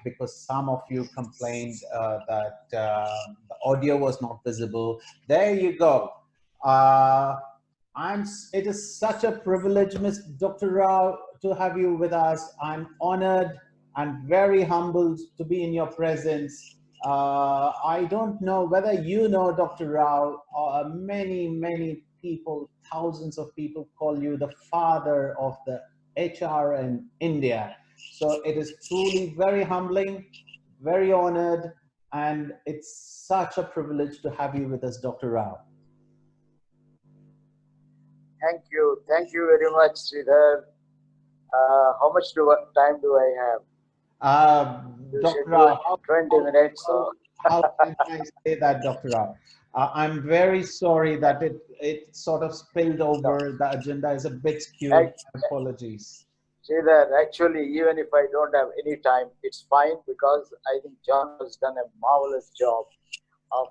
because some of you complained that the audio was not visible. There you go. Uh, it is such a privilege, Ms. Dr. Rao, to have you with us. I'm honored and very humbled to be in your presence. I don't know whether you know Dr. Rao. Many people, thousands of people call you the father of the HR in India. So it is truly very humbling, very honored, and it's such a privilege to have you with us, Dr. Rao. Thank you. Thank you very much, Sridhar. How much time do I have? You Dr. scheduled Rao, 20 minutes. So. how can I say that, Dr. Rao? I'm very sorry that it sort of spilled No. over. The agenda is a bit skewed. Apologies. Sridhar, actually, even if I don't have any time, it's fine because I think John has done a marvelous job of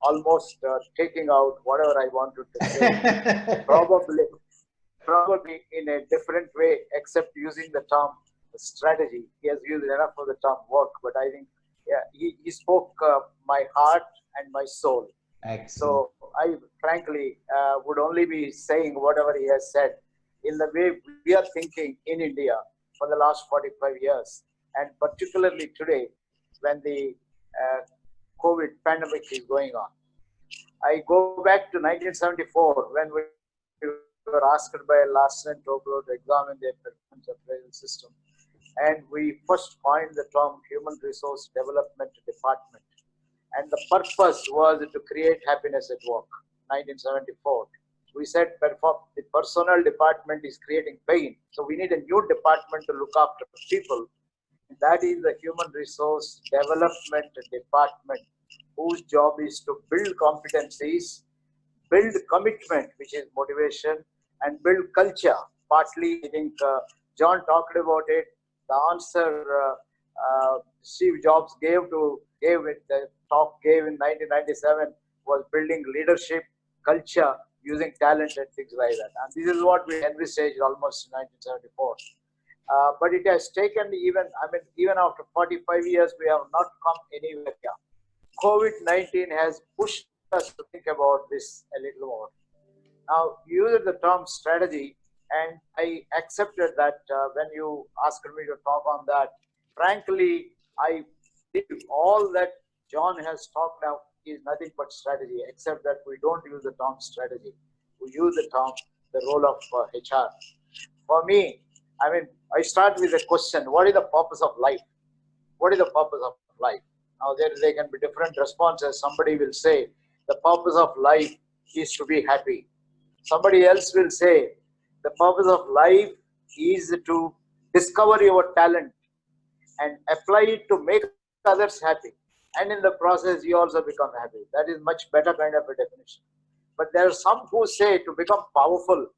almost taking out whatever I wanted to say. Probably in a different way, except using the term strategy. He has used enough of the term work, but I think he spoke my heart and my soul. Excellent. So I frankly would only be saying whatever he has said in the way we are thinking in India for the last 45 years, and particularly today when the COVID pandemic is going on. I go back to 1974 when we were asked by a Larsen & Toubro to examine the performance appraisal system, and we first coined the term Human Resource Development Department, and the purpose was to create happiness at work. 1974. We said the personnel department is creating pain, so we need a new department to look after people. That is the Human Resource Development Department, whose job is to build competencies, build commitment, which is motivation, and build culture. Partly, I think John talked about it. The answer Steve Jobs gave in 1997 was building leadership, culture, using talent and things like that. And this is what we envisaged almost in 1974. But it has taken even after 45 years, we have not come anywhere here. COVID-19 has pushed us to think about this a little more. Now, you used the term strategy, and I accepted that when you asked me to talk on that. Frankly, I believe all that John has talked about is nothing but strategy, except that we don't use the term strategy. We use the term, the role of HR. For me, I start with a question: what is the purpose of life? What is the purpose of life? Now, there can be different responses. Somebody will say, the purpose of life is to be happy. Somebody else will say, the purpose of life is to discover your talent and apply it to make others happy. And in the process, you also become happy. That is much better kind of a definition. But there are some who say to become powerful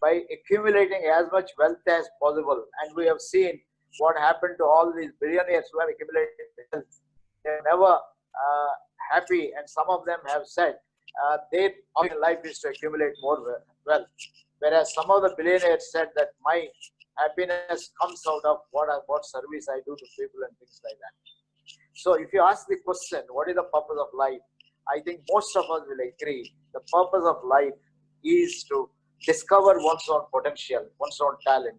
by accumulating as much wealth as possible. And we have seen what happened to all these billionaires who have accumulated wealth. They're never happy, and some of them have said their life is to accumulate more wealth. Whereas some of the billionaires said that my happiness comes out of what service I do to people and things like that. So if you ask the question, what is the purpose of life? I think most of us will agree. The purpose of life is to discover one's own potential, one's own talent,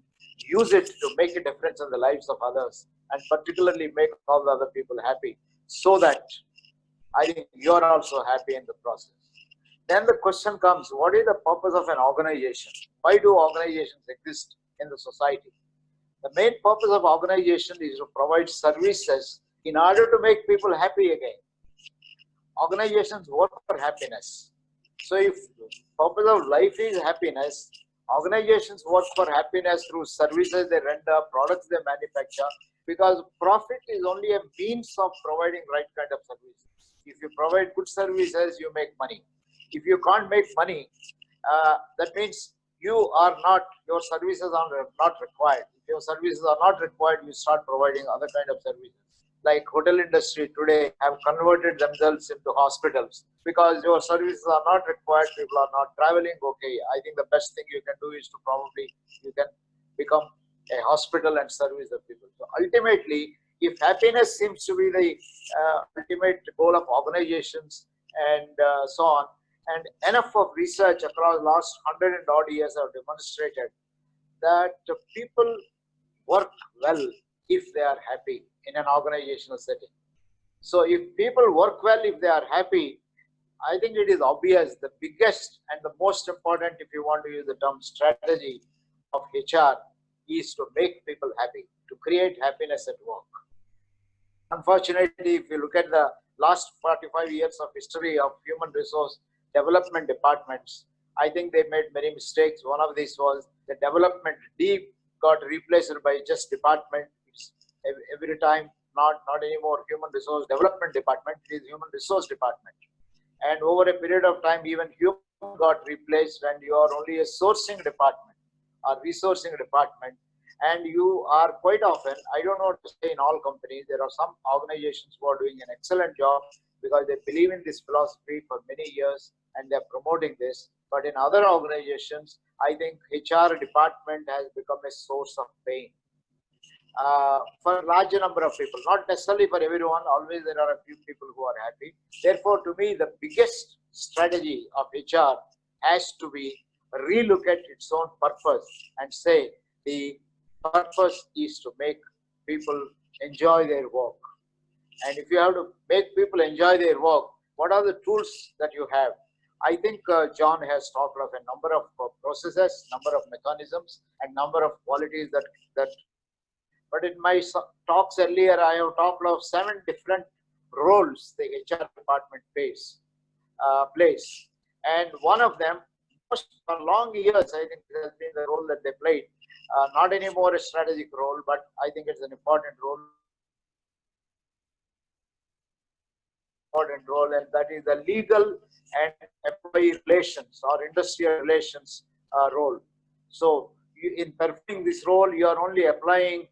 use it to make a difference in the lives of others, and particularly make all the other people happy, so that I think you're also happy in the process. Then the question comes, what is the purpose of an organization? Why do organizations exist in the society? The main purpose of organization is to provide services in order to make people happy again. Organizations work for happiness. So if the purpose of life is happiness, organizations work for happiness through services they render, products they manufacture, because profit is only a means of providing right kind of services. If you provide good services, you make money. If you can't make money, that means your services are not required. If your services are not required, you start providing other kind of services. Like hotel industry today have converted themselves into hospitals because your services are not required, people are not traveling. Okay, I think the best thing you can do is you can become a hospital and service the people. So ultimately, If happiness seems to be the ultimate goal of organizations and so on, and enough of research across last 100 and odd years have demonstrated that people work well if they are happy in an organizational setting. So if people work well if they are happy, I think it is obvious the biggest and the most important, if you want to use the term strategy of HR, is to make people happy, to create happiness at work. Unfortunately, if you look at the last 45 years of history of human resource development departments, I think they made many mistakes. One of these was the development D got replaced by just department. It's every time, not anymore human resource development department, it is human resource department. And over a period of time, even human got replaced, and you are only a sourcing department or resourcing department. And you are quite often, I don't know to say in all companies, there are some organizations who are doing an excellent job because they believe in this philosophy for many years and they're promoting this. But in other organizations, I think HR department has become a source of pain for a larger number of people, not necessarily for everyone. Always there are a few people who are happy. Therefore, to me, the biggest strategy of HR has to be relook at its own purpose and say the purpose is to make people enjoy their work. And if you have to make people enjoy their work, what are the tools that you have? I think John has talked of a number of processes, number of mechanisms, and number of qualities that. But in my talks earlier, I have talked of 7 different roles the HR department plays. And one of them, for long years, I think has been the role that they played. Not anymore a strategic role, but I think it's an important role. And that is the legal and employee relations or industrial relations role. So in performing this role, you are only applying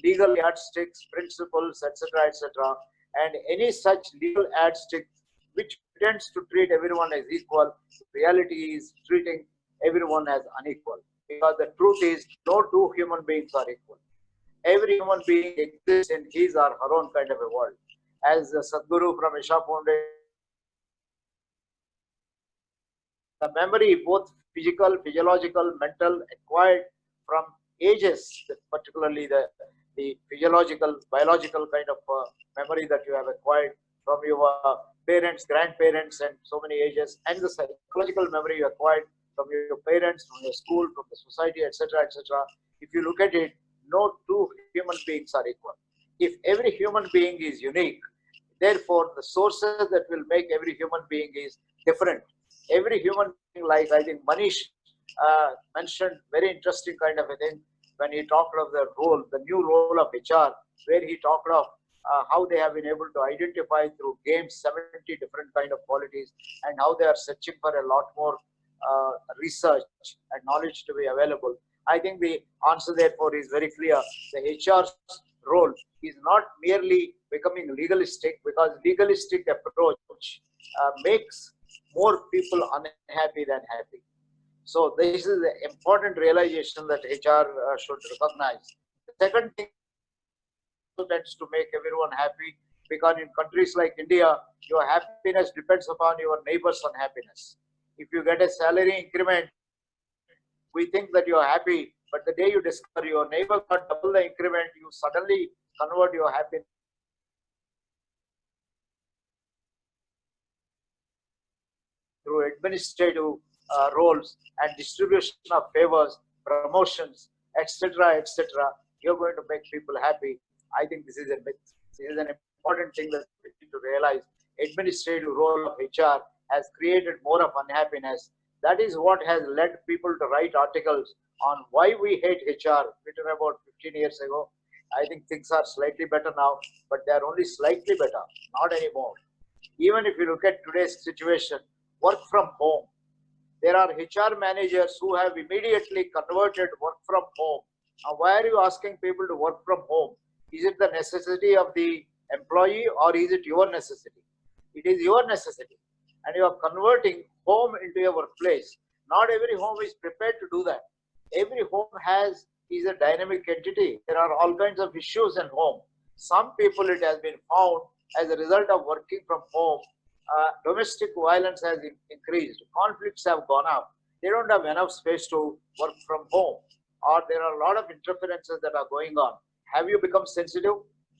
legal yardsticks, principles, etc., etc., and any such legal yardstick which pretends to treat everyone as equal, reality is treating everyone as unequal. Because the truth is, no two human beings are equal. Every human being exists in his or her own kind of a world. As Sadhguru from Isha Foundation, the memory, both physical, physiological, mental, acquired from ages, particularly the physiological, biological kind of memory that you have acquired from your parents, grandparents, and so many ages, and the psychological memory you acquired from your parents, from your school, from the society, etc., etc. If you look at it, no two human beings are equal. If every human being is unique, therefore the sources that will make every human being is different. Every human being, like I think Manish mentioned very interesting kind of a thing when he talked of the role, the new role of HR, where he talked of how they have been able to identify through games 70 different kind of qualities, and how they are searching for a lot more research and knowledge to be available. I think the answer therefore is very clear. The HR's role is not merely becoming legalistic, because legalistic approach makes more people unhappy than happy. So this is the important realization that HR should recognize. The second thing tends to make everyone happy, because in countries like India, your happiness depends upon your neighbor's unhappiness. If you get a salary increment, we think that you are happy, but the day you discover your neighbor got double the increment, you suddenly convert your happiness through administrative roles and distribution of favors, promotions, etc., etc. You're going to make people happy. I think this is a myth. This is an important thing that we need to realize. Administrative role of HR has created more of unhappiness. That is what has led people to write articles on why we hate HR, written about 15 years ago. I think things are slightly better now, but they are only slightly better, not anymore. Even if you look at today's situation, work from home, there are HR managers who have immediately converted work from home. Now, why are you asking people to work from home? Is it the necessity of the employee, or is it your necessity? It is your necessity. And you are converting home into your workplace. Not every home is prepared to do that. Every home is a dynamic entity. There are all kinds of issues in home. Some people, it has been found, as a result of working from home, domestic violence has increased, conflicts have gone up. They don't have enough space to work from home, or there are a lot of interferences that are going on. Have you become sensitive?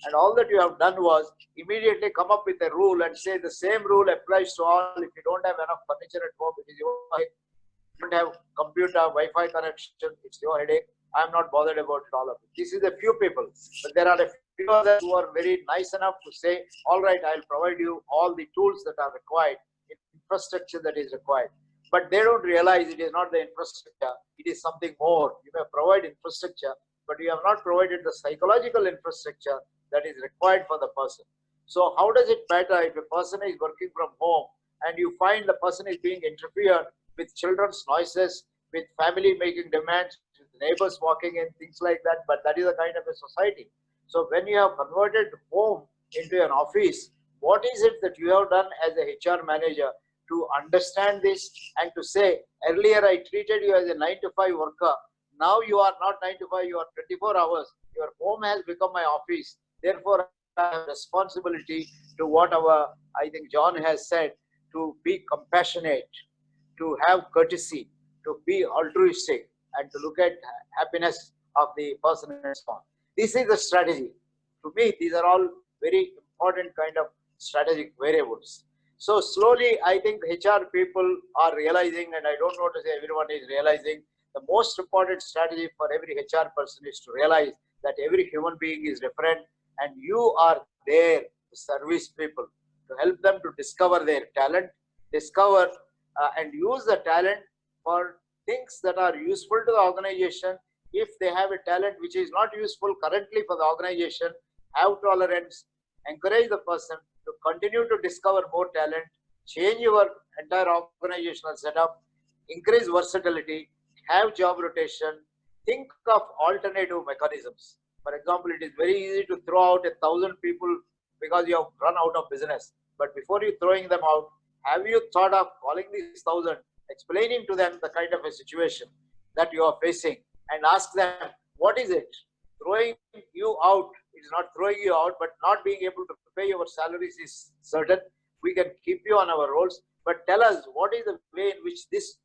And all that you have done was immediately come up with a rule and say the same rule applies to all. If you don't have enough furniture at home, it is your headache. You don't have computer, Wi-Fi connection, it's your headache. I'm not bothered about it, all of it. This is a few people, but there are a few others who are very nice enough to say, all right, I'll provide you all the tools that are required, infrastructure that is required. But they don't realize it is not the infrastructure, it is something more. You may provide infrastructure, but you have not provided the psychological infrastructure that is required for the person. So how does it matter if a person is working from home and you find the person is being interfered with children's noises, with family making demands, with neighbors walking in, things like that, but that is a kind of a society. So when you have converted home into an office, what is it that you have done as a HR manager to understand this and to say, earlier I treated you as a 9 to 5 worker, now you are not 9 to 5, you are 24 hours, your home has become my office, therefore I have responsibility to what I think John has said, to be compassionate, to have courtesy, to be altruistic, and to look at happiness of the person and so on. This is the strategy. To me, these are all very important kind of strategic variables. So slowly, I think HR people are realizing, and I don't want to say everyone is realizing, the most important strategy for every HR person is to realize that every human being is different, and you are there to service people, to help them to discover their talent, discover and use the talent for things that are useful to the organization. If they have a talent which is not useful currently for the organization, have tolerance, encourage the person to continue to discover more talent, change your entire organizational setup, increase versatility, have job rotation, think of alternative mechanisms. For example, it is very easy to throw out 1,000 people because you have run out of business. But before you throwing them out, have you thought of calling these 1,000, explaining to them the kind of a situation that you are facing, and ask them, what is it? Throwing you out is not throwing you out, but not being able to pay your salaries is certain. We can keep you on our rolls, but tell us what is the way in which this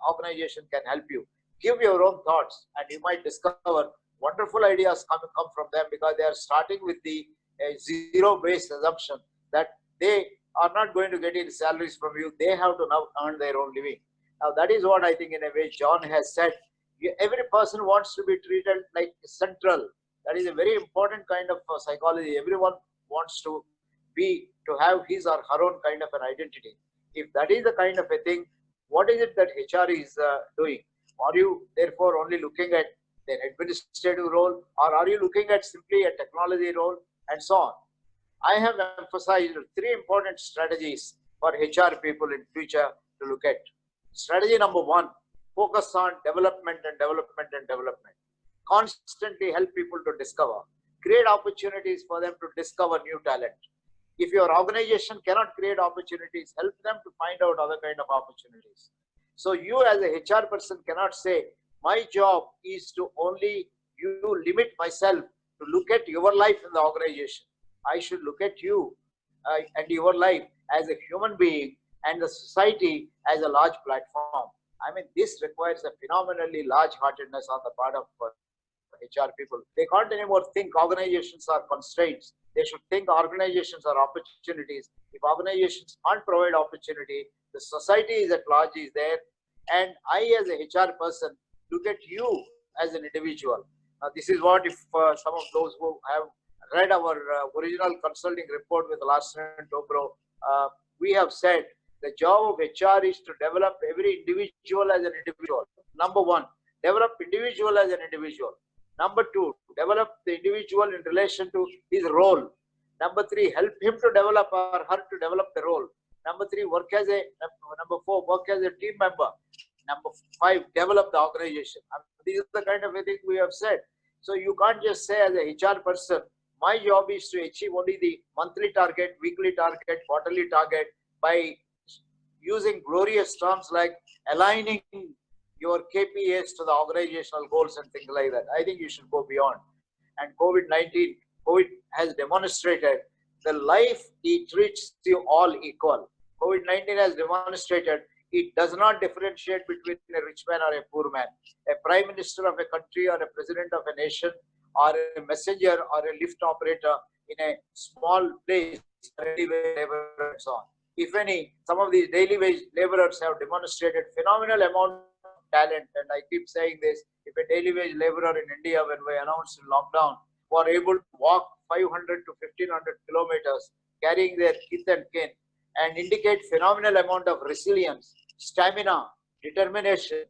organization can help you. Give your own thoughts, and you might discover wonderful ideas come from them, because they are starting with the zero-based assumption that they are not going to get any salaries from you. They have to now earn their own living. Now that is what I think in a way John has said. Every person wants to be treated like central. That is a very important kind of psychology. Everyone wants to have his or her own kind of an identity. If that is the kind of a thing, what is it that HR is doing? Are you therefore only looking at their administrative role, or are you looking at simply a technology role, and so on? I have emphasized 3 important strategies for HR people in future to look at. Strategy number 1, focus on development and development and development. Constantly help people to discover, create opportunities for them to discover new talent. If your organization cannot create opportunities, help them to find out other kind of opportunities. So you as a HR person cannot say, my job is to only limit myself to look at your life in the organization. I should look at you and your life as a human being, and the society as a large platform. I mean, this requires a phenomenally large-heartedness on the part of HR people. They can't anymore think organizations are constraints. They should think organizations are opportunities. If organizations can't provide opportunity, the society is at large is there. And I, as a HR person, look at you as an individual. This is what, if some of those who have read our original consulting report with Larsen and Toubro, we have said the job of HR is to develop every individual as an individual. Number 1, develop individual as an individual. Number 2, develop the individual in relation to his role. Number 3, help him to develop or her to develop the role. Number 3, number 4, work as a team member. Number 5, develop the organization. These are the kind of a thing we have said. So you can't just say as a HR person, my job is to achieve only the monthly target, weekly target, quarterly target by using glorious terms like aligning your KPIs to the organizational goals and things like that. I think you should go beyond. And COVID-19 COVID has demonstrated the life it treats you all equal. COVID-19 has demonstrated it does not differentiate between a rich man or a poor man, a prime minister of a country or a president of a nation, or a messenger or a lift operator in a small place, daily wage laborer and so on. If any, some of these daily wage laborers have demonstrated phenomenal amount of talent, and I keep saying this, if a daily wage laborer in India, when we announced in lockdown, were able to walk 500 to 1500 kilometers carrying their kith and kin and indicate phenomenal amount of resilience, stamina, determination.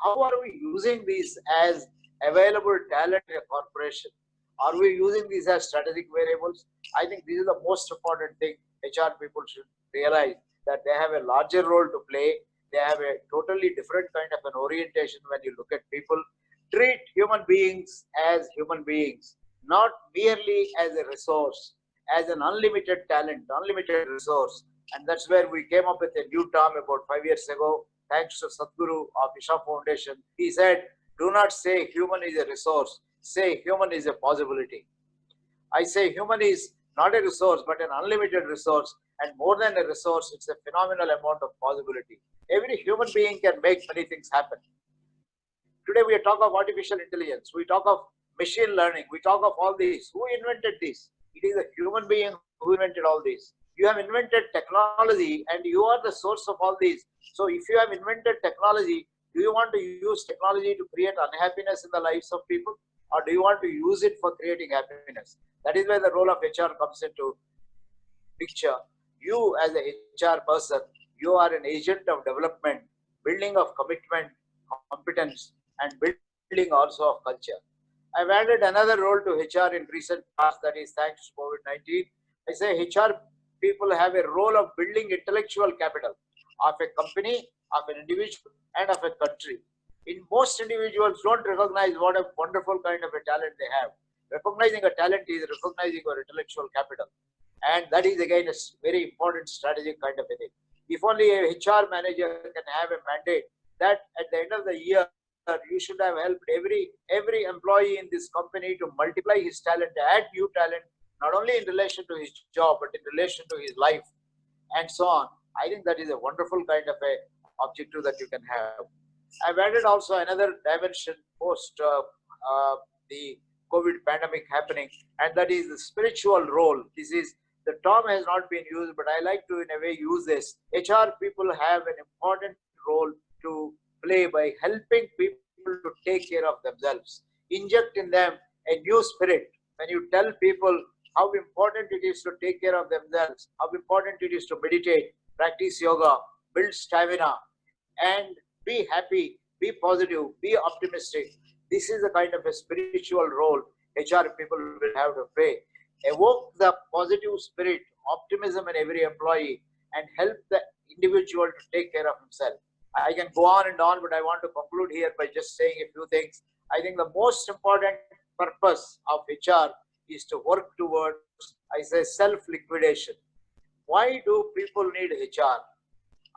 How are we using these as available talent in a corporation? Are we using these as strategic variables? I think this is the most important thing HR people should realize, that they have a larger role to play. They have a totally different kind of an orientation when you look at people. Treat human beings as human beings, not merely as a resource, as an unlimited talent, unlimited resource. And that's where we came up with a new term about 5 years ago, thanks to Sadhguru of Isha Foundation. He said, do not say human is a resource, say human is a possibility. I say human is not a resource, but an unlimited resource, and more than a resource, it's a phenomenal amount of possibility. Every human being can make many things happen. Today we talk of artificial intelligence, we talk of machine learning, we talk of all these. Who invented this? It is a human being who invented all these. You have invented technology and you are the source of all these. So if you have invented technology, do you want to use technology to create unhappiness in the lives of people, or do you want to use it for creating happiness? That is where the role of HR comes into picture. You as a HR person, you are an agent of development, building of commitment, competence, and building also of culture. I've added another role to HR in recent past, that is thanks to COVID-19. I say HR people have a role of building intellectual capital of a company, of an individual, and of a country. In most individuals don't recognize what a wonderful kind of a talent they have. Recognizing a talent is recognizing your intellectual capital. And that is again a very important strategic kind of a thing. If only a HR manager can have a mandate that at the end of the year, you should have helped every employee in this company to multiply his talent, add new talent, not only in relation to his job, but in relation to his life, and so on. I think that is a wonderful kind of a objective that you can have. I've added also another dimension post the COVID pandemic happening, and that is the spiritual role. This is, the term has not been used, but I like to in a way use this. HR people have an important role to play by helping people to take care of themselves, inject in them a new spirit. When you tell people how important it is to take care of themselves, how important it is to meditate, practice yoga, build stamina, and be happy, be positive, be optimistic. This is the kind of a spiritual role HR people will have to play. Evoke the positive spirit, optimism in every employee, and help the individual to take care of himself. I can go on and on, but I want to conclude here by just saying a few things. I think the most important purpose of HR is to work towards, I say, self-liquidation. Why do people need HR?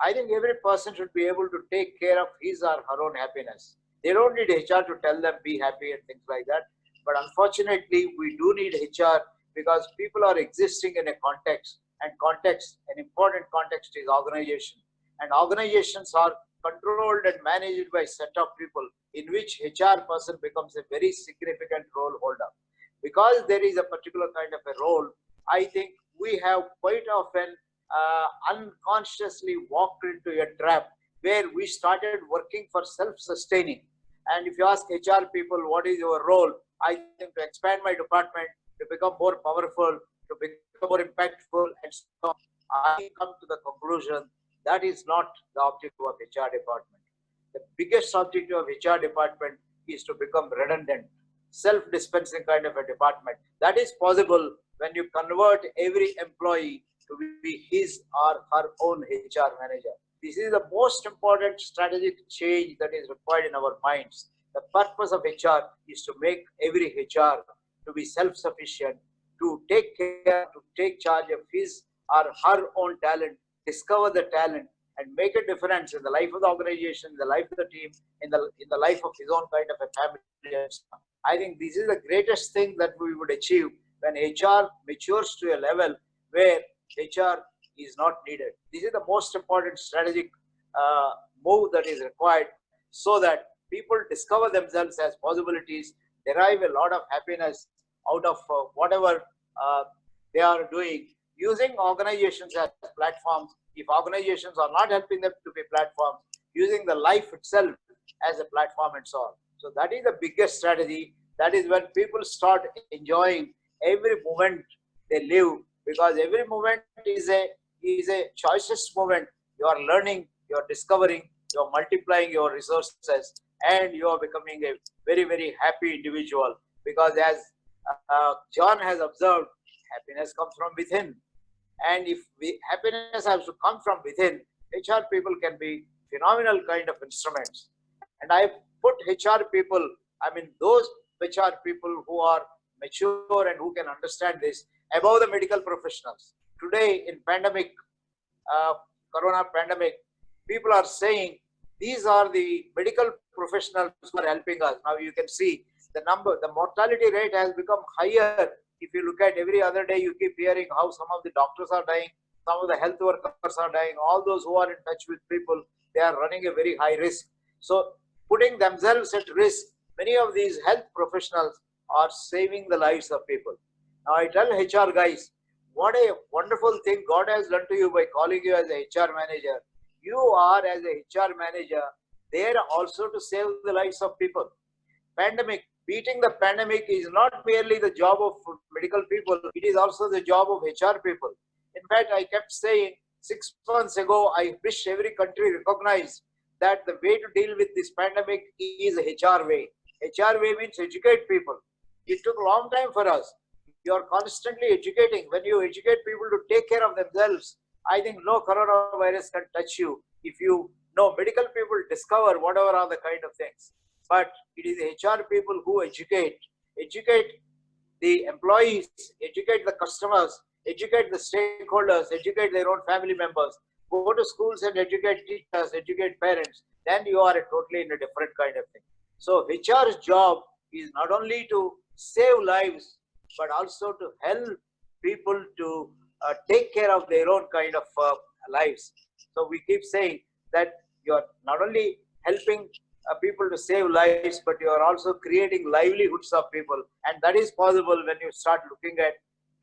I think every person should be able to take care of his or her own happiness. They don't need HR to tell them be happy and things like that. But unfortunately, we do need HR because people are existing in a context, and context, an important context is organization. And organizations are controlled and managed by a set of people in which HR person becomes a very significant role holder. Because there is a particular kind of a role, I think we have quite often unconsciously walked into a trap where we started working for self-sustaining. And if you ask HR people, what is your role? I think to expand my department, to become more powerful, to become more impactful, and so on. I come to the conclusion that is not the objective of HR department. The biggest objective of HR department is to become redundant, self-dispensing kind of a department. That is possible when you convert every employee to be his or her own HR manager. This is the most important strategic change that is required in our minds. The purpose of HR is to make every HR to be self-sufficient, to take care, to take charge of his or her own talent, discover the talent, and make a difference in the life of the organization, in the life of the team, in the life of his own kind of a family. I think this is the greatest thing that we would achieve when HR matures to a level where HR is not needed. This is the most important strategic move that is required, so that people discover themselves as possibilities, derive a lot of happiness out of whatever they are doing, using organizations as platforms. If organizations are not helping them to be platforms, using the life itself as a platform and so on. So that is the biggest strategy. That is when people start enjoying every moment they live, because every moment is a choicest moment. You are learning, you are discovering, you are multiplying your resources, and you are becoming a very, very happy individual. Because as John has observed, happiness comes from within. And if happiness has to come from within, HR people can be phenomenal kind of instruments. And I put HR people, I mean those HR people who are mature and who can understand this, above the medical professionals. Today in pandemic, uh, corona pandemic, people are saying these are the medical professionals who are helping us. Now you can see the mortality rate has become higher. If you look at every other day, you keep hearing how some of the doctors are dying, some of the health workers are dying, all those who are in touch with people, they are running a very high risk. So putting themselves at risk, many of these health professionals are saving the lives of people. Now I tell HR guys, what a wonderful thing God has done to you by calling you as a HR manager. You are, as a HR manager, there also to save the lives of people. Pandemic, beating the pandemic is not merely the job of medical people, it is also the job of HR people. In fact, I kept saying 6 months ago, I wish every country recognized that the way to deal with this pandemic is HR way. HR way means educate people. It took a long time for us. You are constantly educating. When you educate people to take care of themselves, I think no coronavirus can touch you. If you know, medical people discover whatever are the kind of things. But it is HR people who educate the employees, educate the customers, educate the stakeholders, educate their own family members, go to schools and educate teachers, educate parents, then you are totally in a different kind of thing. So HR's job is not only to save lives, but also to help people to take care of their own kind of lives. So we keep saying that you are not only helping people to save lives, but you are also creating livelihoods of people. And that is possible when you start looking at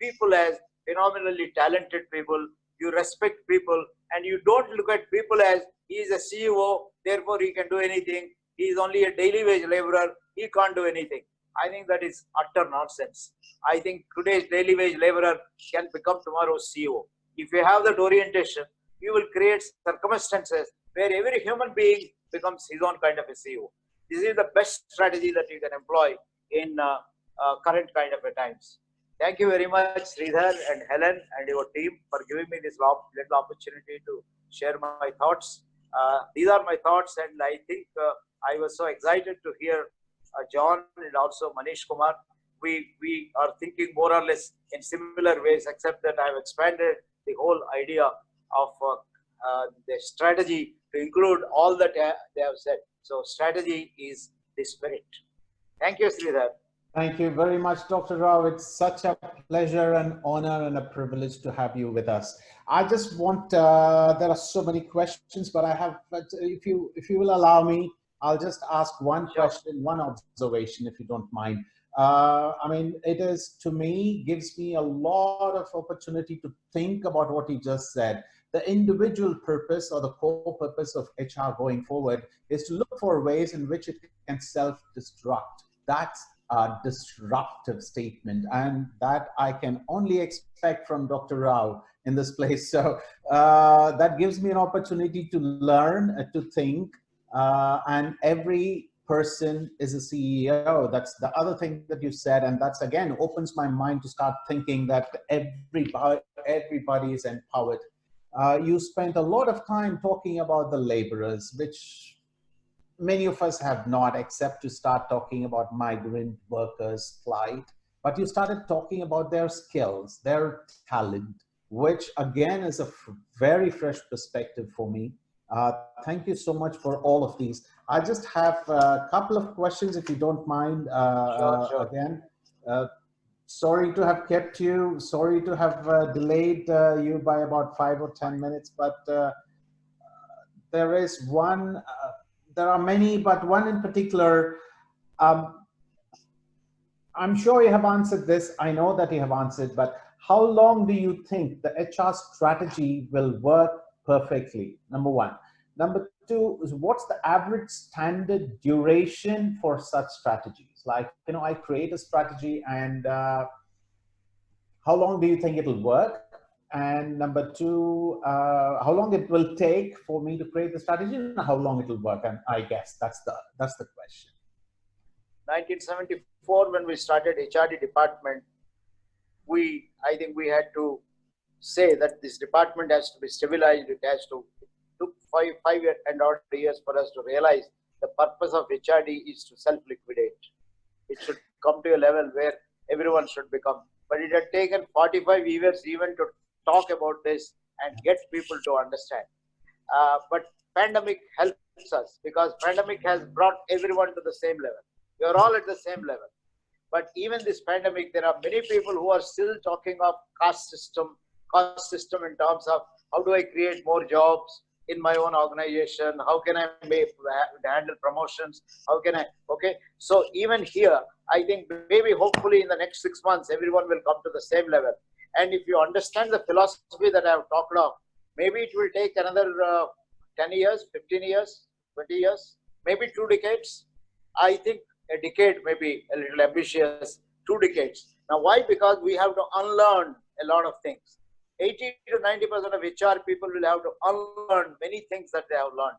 people as phenomenally talented people. You respect people, and you don't look at people as he is a CEO, therefore he can do anything. He is only a daily wage laborer, he can't do anything. I think that is utter nonsense. I think today's daily wage laborer can become tomorrow's CEO. If you have that orientation, you will create circumstances where every human being becomes his own kind of a CEO. This is the best strategy that you can employ in current kind of a times. Thank you very much, Sridhar and Helen and your team, for giving me this little opportunity to share my thoughts. These are my thoughts, and I think I was so excited to hear John and also Manish Kumar. We are thinking more or less in similar ways, except that I have expanded the whole idea of the strategy to include all that they have said. So strategy is the spirit. Thank you, Sridhar. Thank you very much, Dr. Rao. It's such a pleasure and honor and a privilege to have you with us. I just want, there are so many questions, but I have, if you will allow me, I'll just ask one question, one observation, if you don't mind. I mean, it is, to me, gives me a lot of opportunity to think about what you just said. The individual purpose or the core purpose of HR going forward is to look for ways in which it can self-destruct. That's a disruptive statement, and that I can only expect from Dr. Rao in this place. So that gives me an opportunity to learn, to think, and every person is a CEO. That's the other thing that you said, and that's again opens my mind to start thinking that everybody is empowered. You spent a lot of time talking about the laborers, which many of us have not, except to start talking about migrant workers' plight. But you started talking about their skills, their talent, which again is a very fresh perspective for me. Thank you so much for all of these. I just have a couple of questions, if you don't mind, Sure. again. Sorry to have kept you. Sorry to have delayed you by about 5 or 10 minutes. But there is one. There are many, but one in particular. Um, I'm sure you have answered this. I know that you have answered, but how long do you think the HR strategy will work perfectly? Number one. Number two is, what's the average standard duration for such strategies? Like, I create a strategy, and how long do you think it'll work? And number two, how long it will take for me to create the strategy, and how long it will work? And I guess that's the question. 1974, when we started HRD department, I think we had to say that this department has to be stabilized. It took five and odd years for us to realize the purpose of HRD is to self-liquidate. It should come to a level where everyone should become. But it had taken 45 years even to talk about this and get people to understand. But pandemic helps us because pandemic has brought everyone to the same level. We are all at the same level. But even this pandemic, there are many people who are still talking of caste system in terms of how do I create more jobs in my own organization? How can I handle promotions? How can I, okay? So even here, I think maybe hopefully in the next 6 months, everyone will come to the same level. And if you understand the philosophy that I have talked of, maybe it will take another 10 years, 15 years, 20 years, maybe 2 decades. I think a decade may be a little ambitious, 2 decades. Now, why? Because we have to unlearn a lot of things. 80 to 90% of HR people will have to unlearn many things that they have learned.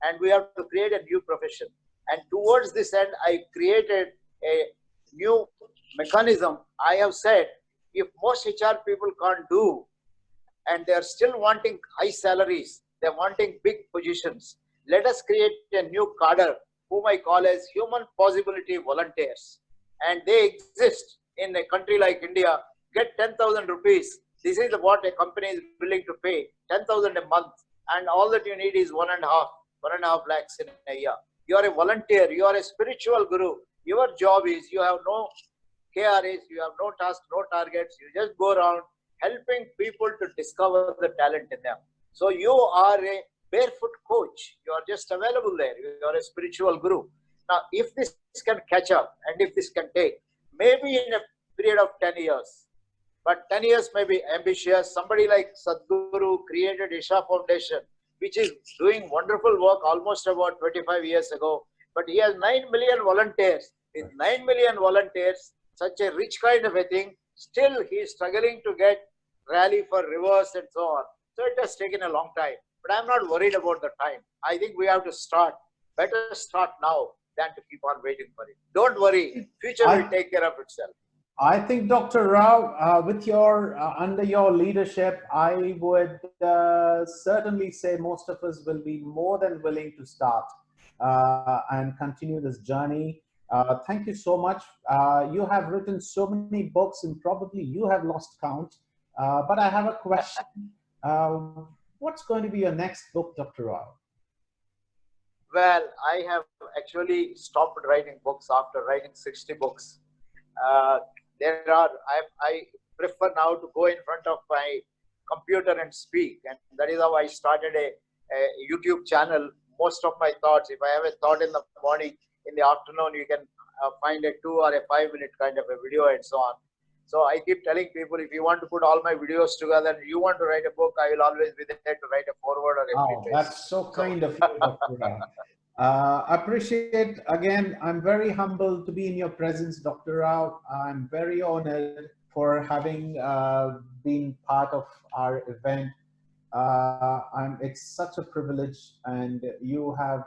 And we have to create a new profession. And towards this end, I created a new mechanism. I have said, if most HR people can't do, and they are still wanting high salaries, they're wanting big positions, let us create a new cadre whom I call as human possibility volunteers. And they exist in a country like India. Get 10,000 rupees. This is what a company is willing to pay, 10,000 a month. And all that you need is 1.5 lakhs in a year. You are a volunteer. You are a spiritual guru. Your job is, you have no KRAs, you have no tasks, no targets. You just go around helping people to discover the talent in them. So you are a barefoot coach. You are just available there. You are a spiritual guru. Now, if this can catch up and if this can take, maybe in a period of 10 years, but 10 years may be ambitious. Somebody like Sadhguru created Isha Foundation, which is doing wonderful work almost about 25 years ago. But he has 9 million volunteers. With 9 million volunteers, such a rich kind of a thing, still he is struggling to get rally for rivers and so on. So it has taken a long time. But I'm not worried about the time. I think we have to start. Better start now than to keep on waiting for it. Don't worry. Future will take care of itself. I think, Dr. Rao, with your under your leadership, I would certainly say most of us will be more than willing to start and continue this journey. Thank you so much. You have written so many books, and probably you have lost count. But I have a question. What's going to be your next book, Dr. Rao? Well, I have actually stopped writing books after writing 60 books. I prefer now to go in front of my computer and speak. And that is how I started a YouTube channel. Most of my thoughts, if I have a thought in the morning, in the afternoon, you can find a 2 or a 5-minute kind of a video and so on. So I keep telling people, if you want to put all my videos together and you want to write a book, I will always be there to write a foreword or a preface. That's so kind of you, Dr. Rao. Appreciate, again, I'm very humbled to be in your presence, Dr. Rao. I'm very honored for having been part of our event. It's such a privilege, and you have,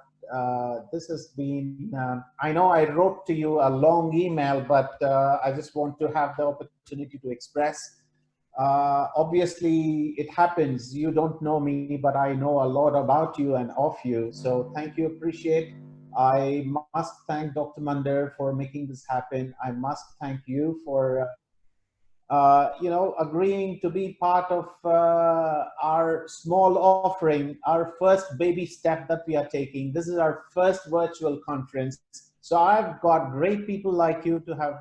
this has been, I know I wrote to you a long email, but I just want to have the opportunity to express. Obviously, it happens. You don't know me, but I know a lot about you and of you. So thank you, appreciate. I must thank Dr. Mander for making this happen. I must thank you for agreeing to be part of our small offering, our first baby step that we are taking. This is our first virtual conference. So I've got great people like you to have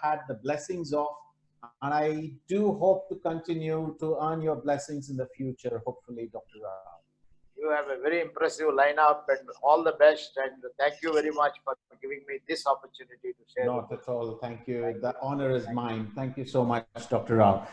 had the blessings of, and I do hope to continue to earn your blessings in the future, hopefully, Dr. Rao. You have a very impressive lineup and all the best. And thank you very much for giving me this opportunity to share with Not you. at all. Thank you. Thank The you. honor is Thank you. mine. Thank you so much, Dr. Rao.